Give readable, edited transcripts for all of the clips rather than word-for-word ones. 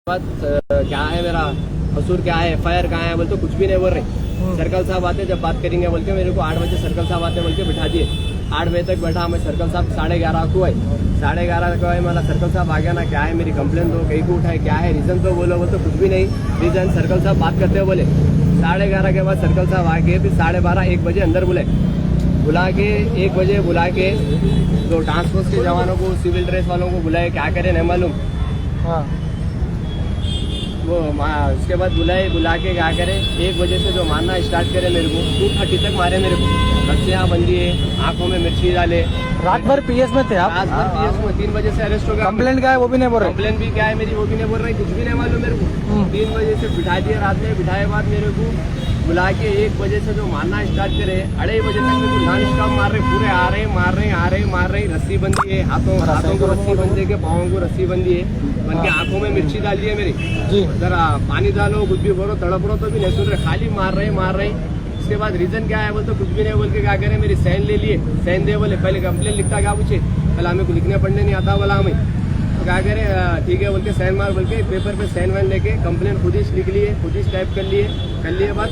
बात क्या है, मेरा कसूर क्या है, FIR कहाँ है बोल तो कुछ भी नहीं बोल रहे। सर्कल साहब आते जब बात करेंगे बोल के मेरे को 8 बजे सर्कल साहब आते बोल के बिठा दिए। 8 बजे तक बैठा मैं, सर्कल साहब 11:30 को आए। 11:30 को आए, मतलब सर्कल साहब आ गया ना, क्या है मेरी कंप्लेन दो, कहीं को उठाए, क्या है रीजन तो बोलो। तो कुछ भी नहीं रीजन, सर्कल साहब बात करते हो बोले। 11:30 के बाद सर्कल साहब आके फिर 12:30 1 बजे अंदर बुला के 1 बजे बुला के तो टास्क फोर्स के जवानों को, सिविल ड्रेस वालों को बुलाए, क्या करे नहीं मालूम। हाँ, वो उसके बाद बुला के क्या करे, 1 बजे से जो मारना स्टार्ट करे मेरे को, 2:30 तक मारे मेरे को। रस्सियाँ बंदी है, आंखों में मिर्ची डाले। रात भर पीएस में थे आप? रात भर पीएस में, 3 बजे से अरेस्ट हो गया। कंप्लेंट क्या है वो भी नहीं बोल रहे? कंप्लेंट भी क्या है मेरी वो भी नहीं बोल रही, कुछ भी नहीं मालूम मेरे को। 3 बजे से बिठा दिए रात में, बिठाए बाद मेरे को बुला के 1 बजे से जो मारना स्टार्ट करे, 2:30 बजे तक मेरे को नॉन स्टॉप मार रहे, पूरे आ रहे। रस्सी बंदी है, हाथों को रस्सी बंदी है, पाँव को रस्सी बंदी है, बन के आंखों में मिर्ची डाल दी है मेरी। जरा पानी डालो, कुछ भी बोलो, तड़पड़ो तो भी नहीं सुन रहे, खाली मार रहे। उसके बाद रीजन क्या है बोल तो कुछ भी नहीं बोल के क्या करे, मेरी साइन ले लिए, साइन दे बोले। पहले कंप्लेन लिखता क्या पूछे, कल हमें को लिखने पढ़ने नहीं आता बोला हमें, तो क्या करे ठीक है बोल के साइन मार बोल के पेपर पे साइन वाइन लेके कंप्लेन खुद ही लिख लिए, खुद ही टाइप कर लिए बाद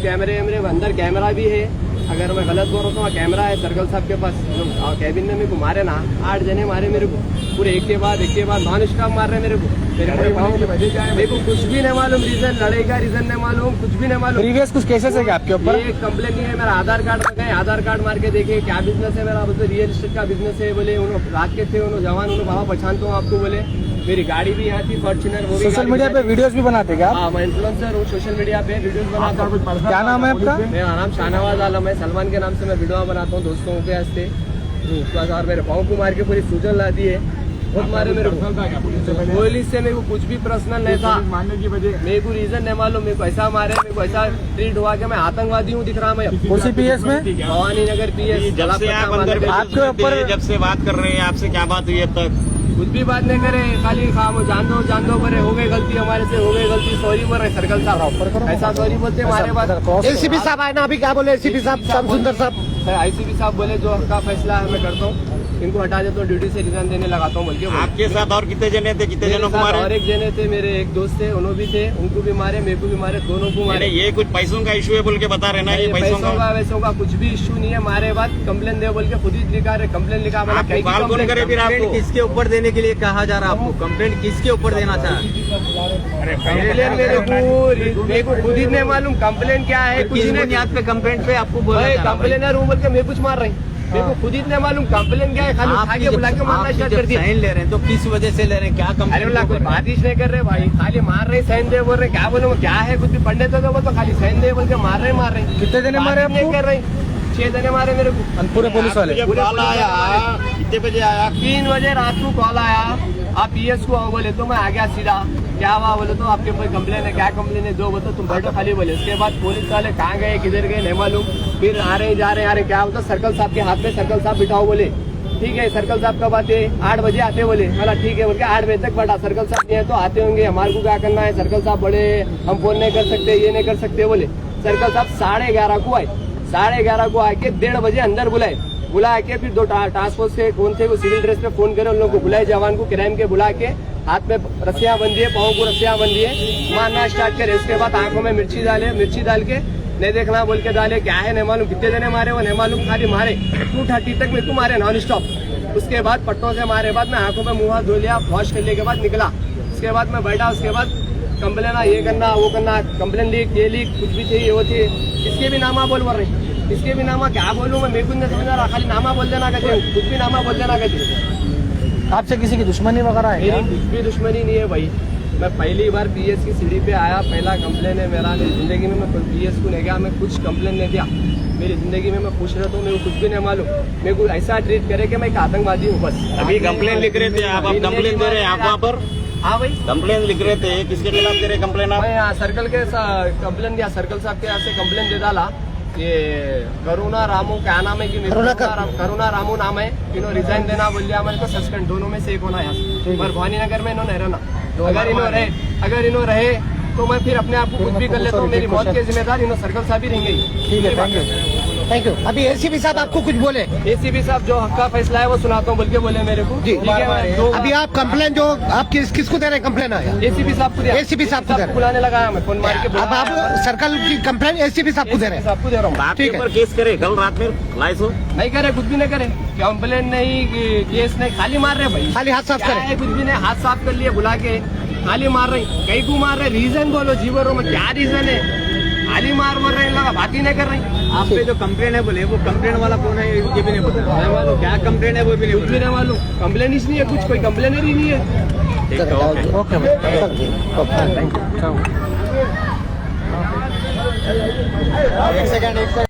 कैमरे अंदर कैमरा भी है। अगर मैं गलत बोल रहा हूँ तो कैमरा है सर्कल साहब के पास। जो कैबिन में मेरे को मारे ना, 8 जने मारे मेरे को, पूरे एक के बाद नॉन स्टॉप मार रहे मेरे को। मेरे को कुछ भी नहीं मालूम, रीजन लड़ाई का रीजन नहीं मालूम, कुछ भी नहीं मालूम। प्रीवियस कुछ केसेस है क्या आपके ऊपर? एक कंप्लेन नहीं है, मेरा आधार कार्ड लगाए, आधार कार्ड मार के देखे क्या बिजनेस है मेरा, बोलते रियल एस्टेट का बिजनेस है बोले। उन्होंने रात के थे, उन्होंने जवान, उन्होंने बाबा पहचानता हूँ आपको बोले। मेरी गाड़ी भी यहाँ थी फॉर्च्यूनर। वो सोशल मीडिया पे वीडियोस भी बनाते क्या? हाँ, मैं इन्फ्लुएंसर हूँ, सोशल मीडिया पे वीडियोस बनाता हूँ। क्या नाम है आपका? मेरा नाम शाहनवाज आलम है, सलमान के नाम से मैं वीडियो बनाता हूँ दोस्तों के हंसते। और मेरे पाँव को मार के पूरी सूजन ला दी है, बहुत मारे मेरे को। पुलिस से मेरे को कुछ भी पर्सनल नहीं था, मारने की वजह मेरे को रीजन नहीं मालूम। मेरे को ऐसा मारे, मेरे को ऐसा ट्रीट हुआ कि मैं आतंकवादी हूँ दिख रहा। मैं उसी पीएस में, भवानी नगर पीएस। आपके ऊपर जब से बात कर रहे हैं, आपसे क्या बात हुई अब तक? कुछ भी बात नहीं करे, खाली खामो जान दो बोले, हो गई गलती हमारे से, हो गई गलती, सॉरी बोल रहे सर्कल साहब। ऐसा सॉरी बोलते हमारे बाद। एसीपी साहब आए ना अभी, क्या बोले एसीपी साहब? श्याम सुंदर साहब, ICP साहब बोले जो का फैसला है मैं करता हूँ, इनको हटा देता हूँ, ड्यूटी से रिजाइन देने लगाता हूँ बोल के। आपके साथ और कितने जने थे, कितने जनों को मारे? और 1 जने थे, मेरे एक दोस्त थे, उन्होंने भी थे, उनको भी मारे, मेरे को भी मारे, दोनों को मारे। ये कुछ पैसों का इशू है बोल के बता रहे ना? ये पैसों का वैसों का कुछ भी इशू नहीं है। मारे बाद कंप्लेन दे बोल के खुद ही लिखा रहे, कंप्लेन लिखा। कौन करे फिर आपको? किसके ऊपर देने के लिए कहा जा रहा है आपको? कंप्लेंट किसके ऊपर देना चाहे? मेरे को खुद ही नहीं मालूम कंप्लेन क्या है। किस बुनियाद पे कंप्लेंट पे आपको बोला? कंप्लेनर हूँ बोल के मैं कुछ मार रही, मेरे को खुद ही नहीं मालूम कंप्लेन क्या है। खाली उठा के बुला के मारना स्टार्ट कर दिया। साइन ले रहे हैं तो किस वजह से ले रहे हैं? क्या कंप्लेंट? कोई बारिश नहीं कर रहे भाई, खाली मार रहे, साइन दे बोल रहे, क्या बोलो क्या है, कुछ भी पढ़ने तो बोल तो खाली साइन दे बोल के मार रहे। कितने जने मारे नहीं कर रहे, 6 जने मारे मेरे को। पूरे पुलिस वाले? जब कॉल आया कितने बजे आया? 3 बजे रात को कॉल आया, आप पीएस को आओ बोले, तो मैं आ गया सीधा। क्या हुआ बोले तो आपके ऊपर कंप्लेन है, क्या कंप्लेन है, जो बोलो तुम बैठो खाली बोले। उसके बाद पुलिस वाले कहाँ गए, किधर गए नहीं मालूम। फिर आ रहे जा रहे, क्या होता सर्कल साहब के हाथ में, सर्कल साहब बिठाओ बोले। ठीक है, सर्कल साहब कब आते? 8 बजे आते बोले। बोला ठीक है बोल के 8 बजे तक बैठा। सर्कल साहब नहीं है तो आते होंगे, हमारे को क्या करना है, सर्कल साहब बड़े, हम फोन नहीं कर सकते, ये नहीं कर सकते बोले। सर्कल साहब 11:30 को आए, 11:30 को आके 1:30 बजे अंदर बुला के फिर 2 टास्क फोर्स के कौन थे वो सिविल ड्रेस पे फोन करे, उन लोगों को बुलाए, जवान को क्राइम के बुला के, हाथ में रस्सियां बंधी है, पाँव को रस्सियां बंधी है, मारना स्टार्ट करे। उसके बाद आंखों में मिर्ची डाल के नहीं देखना बोल के डाले, क्या है नहीं मालूम, कितने जने मारे वो नहीं मालूम, खाली मारे 2:30 तक मेरे को मारे नॉन स्टॉप। उसके बाद पट्टों से मारे बाद मैं आंखों में मुँह हाथ धो लिया, वॉश करने के बाद निकला। उसके बाद मैं बैठा, उसके बाद कंप्लेन ये करना वो करना, कंप्लेन लीक ये लीक, कुछ भी चाहिए वो चाहिए, इसके भी नामा बोल रहे, इसके भी नामा क्या बोलूँ मैं, मेरे को नहीं समझ रहा, खाली नामा बोल देना कहते, कुछ भी नामा बोल देना कहते। आपसे किसी की दुश्मनी वगैरह है? मेरी कुछ भी दुश्मनी नहीं है भाई, मैं पहली बार पीएस की सीढ़ी पे आया, पहला कंप्लेन है मेरा। मेरी जिंदगी में मैं पीएस को नहीं गया, मैं कुछ कंप्लेन नहीं दिया मेरी जिंदगी में। मैं खुश रहता हूँ, मेरे को कुछ भी नहीं मालूम, मेरे को ऐसा ट्रीट करे कि मैं एक आतंकवादी हूँ बस। अभी कंप्लेन लिख रहे थे आप कंप्लेन दे रहे हैं आप वहाँ पर? हाँ भाई, कंप्लेन लिख रहे थे, किसके खिलाफ दे रहे कंप्लेन आप? मैं यहाँ सर्कल के कंप्लेन दिया, सर्कल साहब के यहाँ से कंप्लेन दे डाला। ये करुणा रामू क्या नाम है कि करुणा रामू नाम है, इन्होंने रिजाइन देना बोल दिया, हमारे को सस्पेंड, दोनों में से एक होना यहाँ पर। भवानी नगर में इन्होंने रहना, अगर इन्हों रहे तो मैं फिर अपने आप को कुछ भी कर लेता हूँ, मेरी मौत के जिम्मेदार इन्होंने सर्कल साहब ही रहेंगे। ठीक है, थैंक यू। Thank you. अभी एसीपी साहब आपको कुछ बोले? एसीपी साहब जो हक का फैसला है वो सुनाता हूँ बोल के बोले मेरे को। जी। ठीक है, मैं दो अभी आप कंप्लेन जो आप किसको दे रहे हैं? कंप्लेन आया एसीपी साहब को दिया। ACP साहब को दे रहे हैं। बुलाने लगा मैं फोन मार के अब आप सर्कल की कंप्लेन एसीपी साहब को दे रहे हैं? साहब को दे रहा हूँ। आपके ठीक है। ऊपर केस करे कल रात में लाइस हो नहीं करे, कुछ भी नहीं करे, कंप्लेन नहीं, केस नहीं, खाली मार रहे भाई। खाली हाथ साफ क्या करें। है, कुछ भी नहीं, हाथ साफ कर लिए बुला के, खाली मार रहे। कई को मार रहे, रीजन बोलो जीवरों में क्या रीजन है? खाली मार रहे हैं, लगा बात ही नहीं कर रही। आप पे जो कंप्लेन है बोले वो कंप्लेन वाला कौन है ये भी नहीं पता, क्या कंप्लेन है वो भी नहीं कुछ भी नहीं मालूम, कंप्लेन ही नहीं है, कुछ कोई कंप्लेनर ही नहीं है। पता। Okay thank you. एक सेकंड